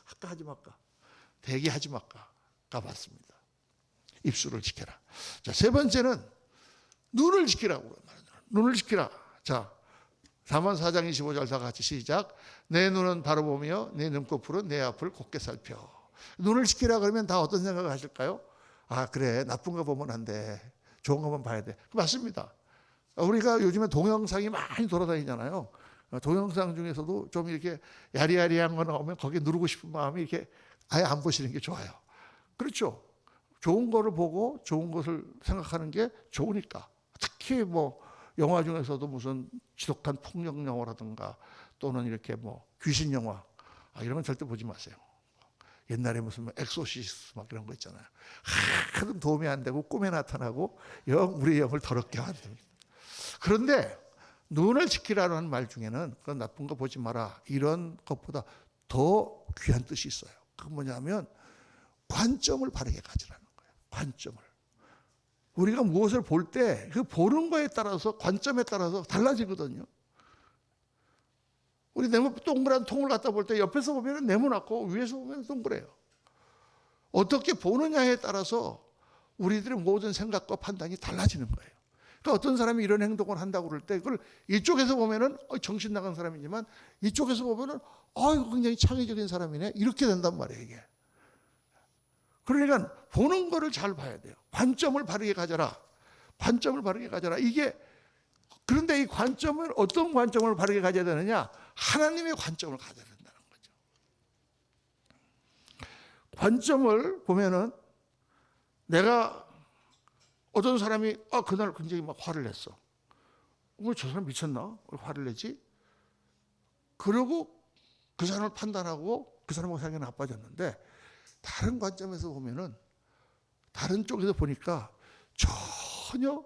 할까 하지 말까. 대기하지 말까. 가봤습니다. 입술을 지켜라. 자, 세 번째는 눈을 지키라고. 눈을 지키라. 자, 4만 4장 25절 다 같이 시작. 내 눈은 바로 보며 내 눈꺼풀은 내 앞을 곧게 살펴. 눈을 지키라 그러면 다 어떤 생각을 하실까요? 아, 그래, 나쁜 거 보면 안 돼. 좋은 것만 봐야 돼. 맞습니다. 우리가 요즘에 동영상이 많이 돌아다니잖아요. 동영상 중에서도 좀 이렇게 야리야리한 거 나오면 거기에 누르고 싶은 마음이 이렇게 아예 안 보시는 게 좋아요. 그렇죠. 좋은 거를 보고 좋은 것을 생각하는 게 좋으니까. 특히 뭐 영화 중에서도 무슨 지독한 폭력 영화라든가 또는 이렇게 뭐 귀신 영화, 이런 건 절대 보지 마세요. 옛날에 무슨 엑소시스트 막 이런 거 있잖아요. 하나도 도움이 안 되고 꿈에 나타나고 우리의 영을 더럽게 만듭니다. 그런데 눈을 지키라는 말 중에는 그런 나쁜 거 보지 마라 이런 것보다 더 귀한 뜻이 있어요. 그건 뭐냐면 관점을 바르게 가지라는 거예요. 관점을. 우리가 무엇을 볼 때 그 보는 거에 따라서 관점에 따라서 달라지거든요. 우리 동그란 통을 갖다 볼 때 옆에서 보면 네모나고 위에서 보면 동그래요. 어떻게 보느냐에 따라서 우리들의 모든 생각과 판단이 달라지는 거예요. 그러니까 어떤 사람이 이런 행동을 한다고 그럴 때 그걸 이쪽에서 보면은 정신 나간 사람이지만 이쪽에서 보면은 굉장히 창의적인 사람이네 이렇게 된단 말이에요. 이게. 그러니까 보는 거를 잘 봐야 돼요. 관점을 바르게 가져라. 관점을 바르게 가져라. 이게 그런데 이 관점을 어떤 관점을 바르게 가져야 되느냐? 하나님의 관점을 가져야 된다는 거죠. 관점을 보면은 내가 어떤 사람이 그날 굉장히 막 화를 냈어. 왜 저 사람 미쳤나? 왜 화를 내지? 그러고 그 사람을 판단하고 그 사람하고 사이가 나빠졌는데 다른 관점에서 보면은 다른 쪽에서 보니까 전혀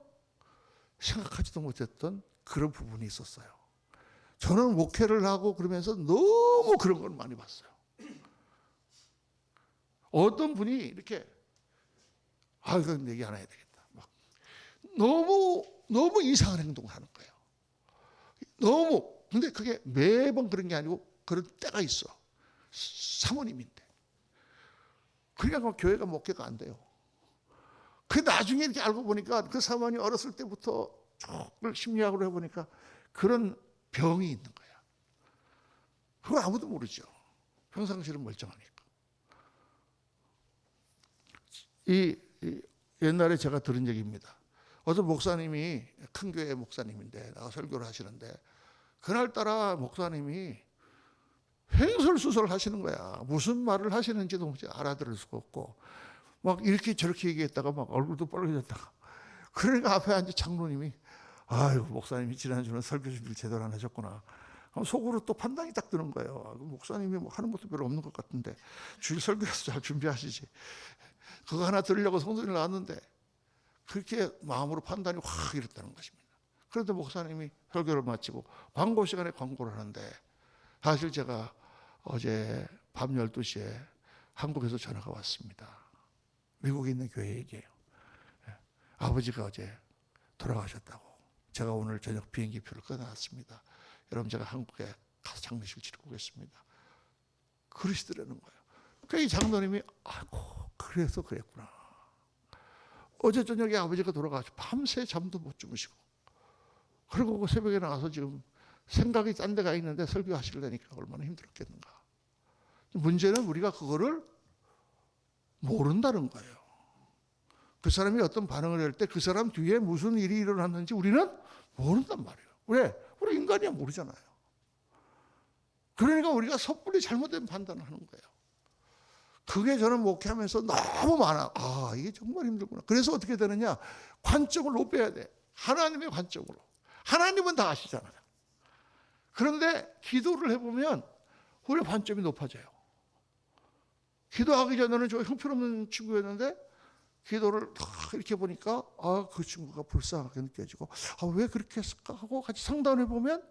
생각하지도 못했던 그런 부분이 있었어요. 저는 목회를 하고 그러면서 너무 그런 걸 많이 봤어요. 어떤 분이 이렇게 이건 얘기 안 해야 되겠다. 막 너무 이상한 행동을 하는 거예요. 근데 그게 매번 그런 게 아니고 그런 때가 있어. 사모님인데. 그러니까 교회가 목회가 안 돼요. 그 나중에 이렇게 알고 보니까 그 사모님이 어렸을 때부터 쭉 심리학으로 해보니까 그런 병이 있는 거야. 그거 아무도 모르죠. 평상시는 멀쩡하니까. 옛날에 제가 들은 얘기입니다. 어떤 목사님이 큰 교회 목사님인데 나가 설교를 하시는데 그날따라 목사님이 횡설수설 하시는 거야. 무슨 말을 하시는지도 알아들을 수가 없고 막 이렇게 저렇게 얘기했다가 막 얼굴도 빨개졌다가 그러니까 앞에 앉은 장로님이 목사님이 지난주는 설교 준비를 제대로 안 하셨구나. 속으로 또 판단이 딱 드는 거예요. 목사님이 뭐 하는 것도 별로 없는 것 같은데 주일 설교에서 잘 준비하시지. 그거 하나 들으려고 성전을 나왔는데 그렇게 마음으로 판단이 확 이랬다는 것입니다. 그런데 목사님이 설교를 마치고 광고 시간에 광고를 하는데 사실 제가 어제 밤 12시에 한국에서 전화가 왔습니다. 미국에 있는 교회 얘기예요. 아버지가 어제 돌아가셨다고. 제가 오늘 저녁 비행기표를 끊어놨습니다. 여러분 제가 한국에 가서 장례식을 치르고 오겠습니다. 그러시더라는 거예요. 그러니까 이 장로님이 그래서 그랬구나. 어제 저녁에 아버지가 돌아가시고 밤새 잠도 못 주무시고 그리고 새벽에 나와서 지금 생각이 딴 데가 있는데 설교하시려니까 얼마나 힘들었겠는가. 문제는 우리가 그거를 모른다는 거예요. 그 사람이 어떤 반응을 할 때 그 사람 뒤에 무슨 일이 일어났는지 우리는 모른단 말이에요. 왜? 우리 인간이야 모르잖아요. 그러니까 우리가 섣불리 잘못된 판단을 하는 거예요. 그게 저는 목회하면서 너무 많아. 이게 정말 힘들구나. 그래서 어떻게 되느냐? 관점을 높여야 돼. 하나님의 관점으로. 하나님은 다 아시잖아요. 그런데 기도를 해보면 우리 관점이 높아져요. 기도하기 전에는 저 형편없는 친구였는데 기도를 이렇게 보니까 그 친구가 불쌍하게 느껴지고 왜 그렇게 했을까 하고 같이 상담을 해보면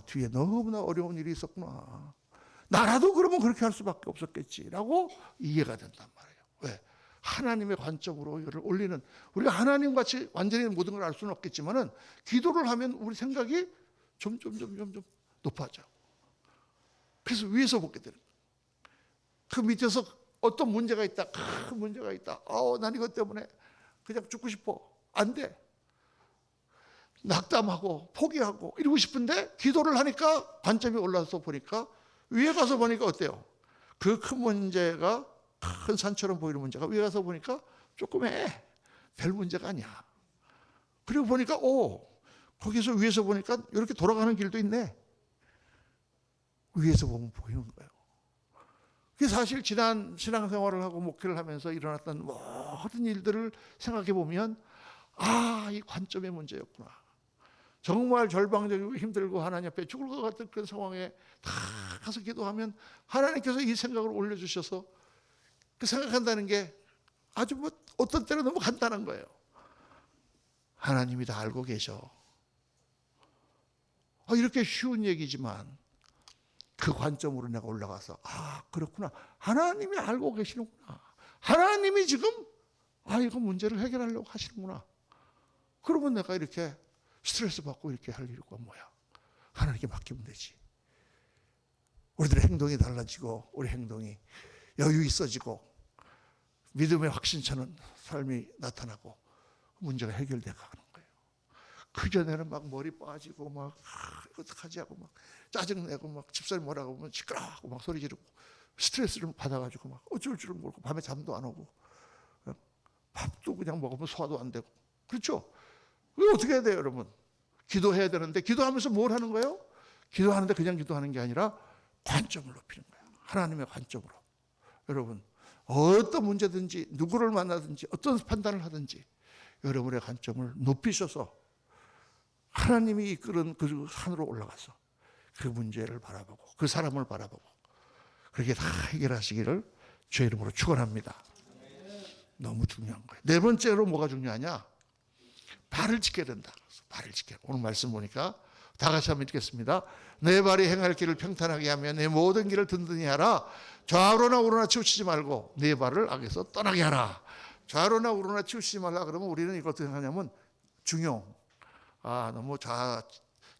뒤에 너무나 어려운 일이 있었구나. 나라도 그러면 그렇게 할 수밖에 없었겠지라고 이해가 된단 말이에요. 왜? 하나님의 관점으로 이거를 올리는 우리가 하나님같이 완전히 모든 걸 알 수는 없겠지만은 기도를 하면 우리 생각이 점점 높아져. 그래서 위에서 보게 되는 거예요. 그 밑에서 어떤 문제가 있다, 큰 문제가 있다. 난 이것 때문에 그냥 죽고 싶어. 안 돼. 낙담하고 포기하고 이러고 싶은데 기도를 하니까 관점이 올라서 보니까 위에 가서 보니까 어때요? 그 큰 문제가 큰 산처럼 보이는 문제가 위에 가서 보니까 조그매. 별 문제가 아니야. 그리고 보니까 거기서 위에서 보니까 이렇게 돌아가는 길도 있네. 위에서 보면 보이는 거예요. 그게 사실 지난 신앙생활을 하고 목회를 하면서 일어났던 모든 일들을 생각해 보면 이 관점의 문제였구나. 정말 절망적이고 힘들고 하나님 앞에 죽을 것 같은 그런 상황에 다 가서 기도하면 하나님께서 이 생각을 올려주셔서 그 생각한다는 게 아주 어떤 때는 너무 간단한 거예요. 하나님이 다 알고 계셔. 이렇게 쉬운 얘기지만 그 관점으로 내가 올라가서 그렇구나. 하나님이 알고 계시는구나. 하나님이 지금 이거 문제를 해결하려고 하시는구나. 그러면 내가 이렇게 스트레스 받고 이렇게 할 이유가 뭐야? 하나님께 맡기면 되지. 우리들의 행동이 달라지고 우리 행동이 여유 있어지고 믿음의 확신차는 삶이 나타나고 문제가 해결돼 가는 거예요. 그전에는 막 머리 빠지고 막 어떡하지 하고 막 짜증내고 막 집사님 뭐라고 하면 시끄러워하고 막 소리 지르고 스트레스를 받아가지고 막 어쩔 줄을 모르고 밤에 잠도 안 오고 밥도 그냥 먹으면 소화도 안 되고 그렇죠? 이거 어떻게 해야 돼요, 여러분? 기도해야 되는데 기도하면서 뭘 하는 거예요? 기도하는데 그냥 기도하는 게 아니라 관점을 높이는 거예요. 하나님의 관점으로. 여러분 어떤 문제든지 누구를 만나든지 어떤 판단을 하든지 여러분의 관점을 높이셔서 하나님이 이끄는 그 산으로 올라가서 그 문제를 바라보고 그 사람을 바라보고 그렇게 다 해결하시기를 주의 이름으로 축원합니다. 너무 중요한 거예요. 네 번째로 뭐가 중요하냐? 발을 지켜야 된다. 발을 지켜야. 오늘 말씀 보니까 다 같이 한번 읽겠습니다. 내 발이 행할 길을 평탄하게 하며 내 모든 길을 든든히 하라. 좌로나 우로나 치우치지 말고 내 발을 악에서 떠나게 하라. 좌로나 우로나 치우치지 말라 그러면 우리는 이거 어떻게 하냐면 중용. 너무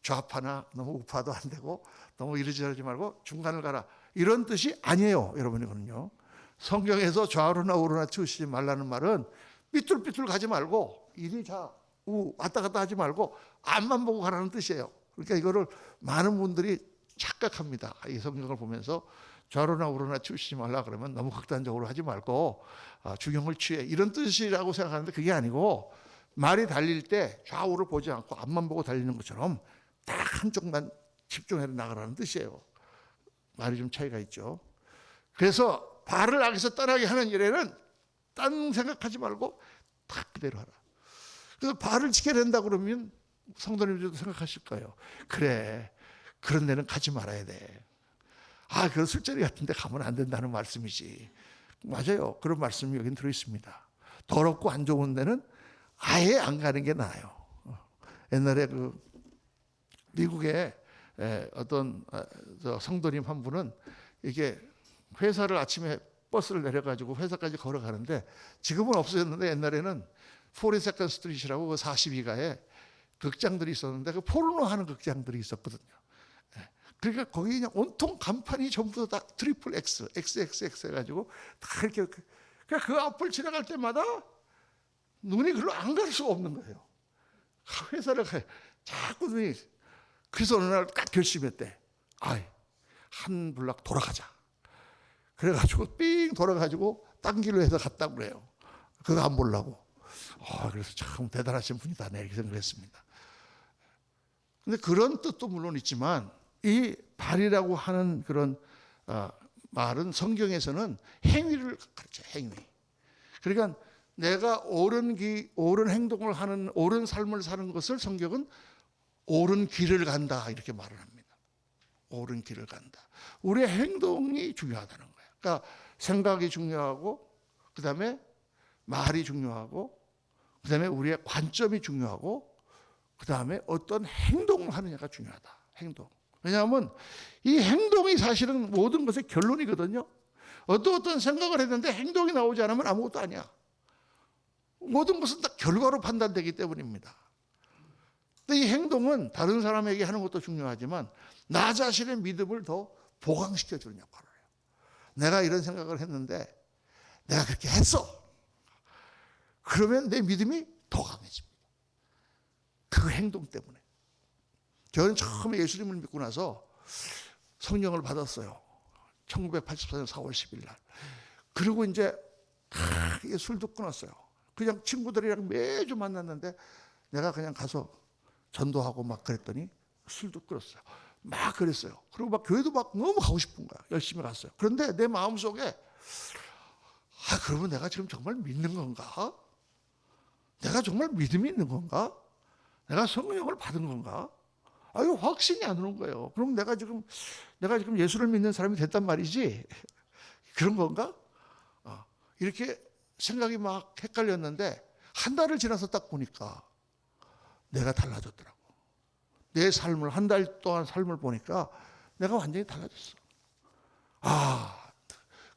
좌파나 너무 우파도 안 되고 너무 이러지 말고 중간을 가라. 이런 뜻이 아니에요. 여러분 이거는요. 성경에서 좌로나 우로나 치우치지 말라는 말은 삐뚤삐뚤 가지 말고 이리 좌우 왔다 갔다 하지 말고 앞만 보고 가라는 뜻이에요. 그러니까 이거를 많은 분들이 착각합니다. 이 성경을 보면서 좌로나 우로나 치우치지 말라 그러면 너무 극단적으로 하지 말고 중용을 취해 이런 뜻이라고 생각하는데 그게 아니고 말이 달릴 때 좌우를 보지 않고 앞만 보고 달리는 것처럼 딱 한쪽만 집중해서 나가라는 뜻이에요. 말이 좀 차이가 있죠. 그래서 발을 악에서 떠나게 하는 일에는 딴 생각하지 말고 딱 그대로 하라. 그래서 발을 지켜야 된다 그러면 성도님들도 생각하실 거예요. 그래, 그런 데는 가지 말아야 돼. 그런 술자리 같은 데 가면 안 된다는 말씀이지. 맞아요. 그런 말씀이 여긴 들어있습니다. 더럽고 안 좋은 데는 아예 안 가는 게 나아요. 옛날에 미국에 어떤 성도님 한 분은 이게 회사를 아침에 버스를 내려가지고 회사까지 걸어가는데 지금은 없어졌는데 옛날에는 42nd 스트리트라고 그 42가에 극장들이 있었는데 그 포르노 하는 극장들이 있었거든요. 그러니까 거기 그냥 온통 간판이 전부 다 트리플 X, XXX 해가지고 다 이렇게 그러니까 그 앞을 지나갈 때마다 눈이 글로 안 갈 수가 없는 거예요. 회사를 가요. 자꾸 눈이. 그래서 어느 날 딱 결심했대. 한 블락 돌아가자. 그래가지고 삥 돌아가지고 딴 길로 해서 갔다고 그래요. 그거 안 보려고. 그래서 참 대단하신 분이다. 네, 이렇게 생각했습니다. 근데 그런 뜻도 물론 있지만 이 발이라고 하는 그런 말은 성경에서는 행위를 가르쳐. 행위. 그러니까 내가 옳은 행동을 하는 옳은 삶을 사는 것을 성경은 옳은 길을 간다 이렇게 말을 합니다. 옳은 길을 간다. 우리의 행동이 중요하다는 거예요. 그러니까 생각이 중요하고 그 다음에 말이 중요하고 그 다음에 우리의 관점이 중요하고 그 다음에 어떤 행동을 하느냐가 중요하다. 행동. 왜냐하면 이 행동이 사실은 모든 것의 결론이거든요. 어떤 생각을 했는데 행동이 나오지 않으면 아무것도 아니야. 모든 것은 다 결과로 판단되기 때문입니다. 근데 이 행동은 다른 사람에게 하는 것도 중요하지만 나 자신의 믿음을 더 보강시켜 주는 역할을 해요. 내가 이런 생각을 했는데 내가 그렇게 했어. 그러면 내 믿음이 더 강해집니다. 그 행동 때문에. 저는 처음에 예수님을 믿고 나서 성령을 받았어요. 1984년 4월 10일 날. 그리고 이제 술도 끊었어요. 그냥 친구들이랑 매주 만났는데 내가 그냥 가서 전도하고 막 그랬더니 술도 끊었어요. 막 그랬어요. 그리고 막 교회도 막 너무 가고 싶은 거야. 열심히 갔어요. 그런데 내 마음속에 그러면 내가 지금 정말 믿는 건가? 내가 정말 믿음이 있는 건가? 내가 성령을 받은 건가? 이거 확신이 안 오는 거예요. 그럼 내가 지금 예수를 믿는 사람이 됐단 말이지? 그런 건가? 이렇게 생각이 막 헷갈렸는데 한 달을 지나서 딱 보니까 내가 달라졌더라고. 내 삶을 한 달 동안 삶을 보니까 내가 완전히 달라졌어.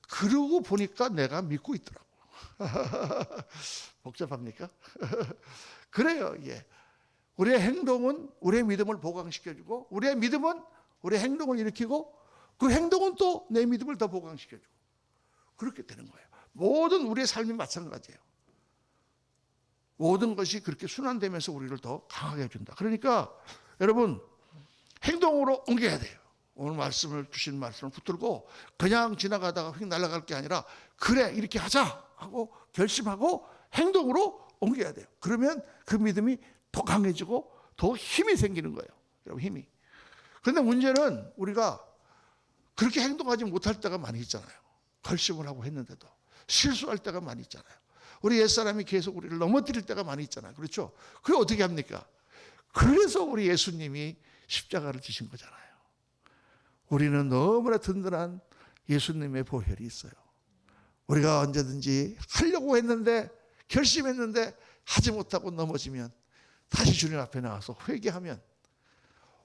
그러고 보니까 내가 믿고 있더라고. 복잡합니까? 그래요. 예. 우리의 행동은 우리의 믿음을 보강시켜주고 우리의 믿음은 우리의 행동을 일으키고 그 행동은 또 내 믿음을 더 보강시켜주고 그렇게 되는 거예요. 모든 우리의 삶이 마찬가지예요. 모든 것이 그렇게 순환되면서 우리를 더 강하게 해준다. 그러니까 여러분 행동으로 옮겨야 돼요. 오늘 주신 말씀을 붙들고 그냥 지나가다가 휙 날아갈 게 아니라 그래 이렇게 하자 하고 결심하고 행동으로 옮겨야 돼요. 그러면 그 믿음이 더 강해지고 더 힘이 생기는 거예요. 여러분 힘이. 그런데 문제는 우리가 그렇게 행동하지 못할 때가 많이 있잖아요. 결심을 하고 했는데도 실수할 때가 많이 있잖아요. 우리 옛사람이 계속 우리를 넘어뜨릴 때가 많이 있잖아요. 그렇죠? 그게 어떻게 합니까? 그래서 우리 예수님이 십자가를 지신 거잖아요. 우리는 너무나 든든한 예수님의 보혈이 있어요. 우리가 언제든지 하려고 했는데 결심했는데 하지 못하고 넘어지면 다시 주님 앞에 나와서 회개하면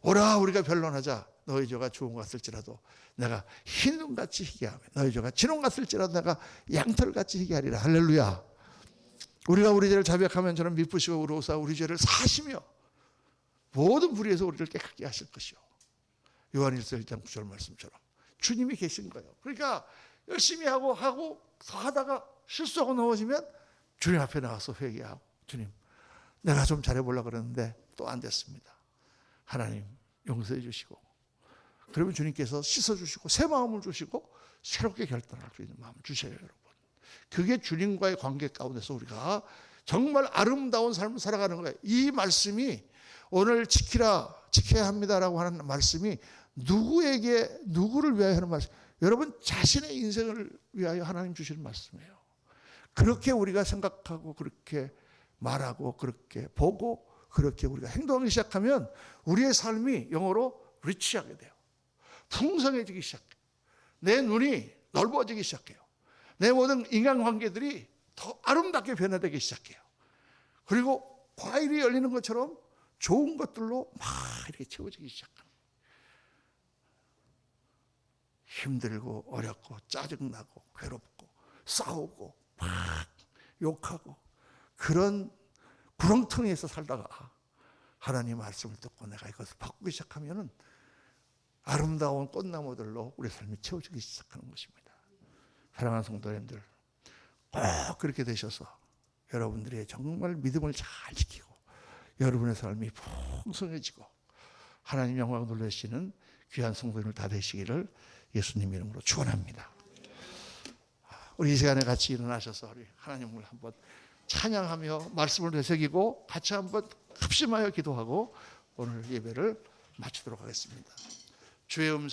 오라 우리가 변론하자. 너희 죄가 주홍 같을지라도 내가 흰눈같이 희게 하며 너희 죄가 진홍 같을지라도 내가 양털같이 희게 하리라. 할렐루야. 우리가 우리 죄를 자백하면 저는 미쁘시고 의로우사 우리 죄를 사시며 모든 불의에서 우리를 깨끗게 하실 것이요. 요한일서 1장 9절 말씀처럼 주님이 계신 거예요. 그러니까 열심히 하고 더 하다가 실수하고 넘어지면 주님 앞에 나와서 회개하고 주님 내가 좀 잘해보려고 그랬는데 또 안 됐습니다. 하나님 용서해 주시고 그러면 주님께서 씻어주시고 새 마음을 주시고 새롭게 결단할 수 있는 마음을 주셔요. 여러분. 그게 주님과의 관계 가운데서 우리가 정말 아름다운 삶을 살아가는 거예요. 이 말씀이 오늘 지켜야 합니다라고 하는 말씀이 누구를 위하여 하는 말씀? 여러분 자신의 인생을 위하여 하나님 주시는 말씀이에요. 그렇게 우리가 생각하고 그렇게 말하고 그렇게 보고 그렇게 우리가 행동하기 시작하면 우리의 삶이 영어로 리치하게 돼요. 풍성해지기 시작해요. 내 눈이 넓어지기 시작해요. 내 모든 인간관계들이 더 아름답게 변화되기 시작해요. 그리고 과일이 열리는 것처럼 좋은 것들로 막 이렇게 채워지기 시작합니다. 힘들고 어렵고 짜증나고 괴롭고 싸우고 막 욕하고 그런 구렁텅이에서 살다가 하나님 말씀을 듣고 내가 이것을 바꾸기 시작하면 아름다운 꽃나무들로 우리 삶이 채워지기 시작하는 것입니다. 사랑하는 성도님들 꼭 그렇게 되셔서 여러분들이 정말 믿음을 잘 지키고 여러분의 삶이 풍성해지고 하나님 영광을 돌리시는 귀한 성도님들 다 되시기를 예수님 이름으로 축원합니다. 우리 이 시간에 같이 일어나셔서 우리 하나님을 한번 찬양하며 말씀을 되새기고 같이 한번 합심하여 기도하고 오늘 예배를 마치도록 하겠습니다. 주의 음성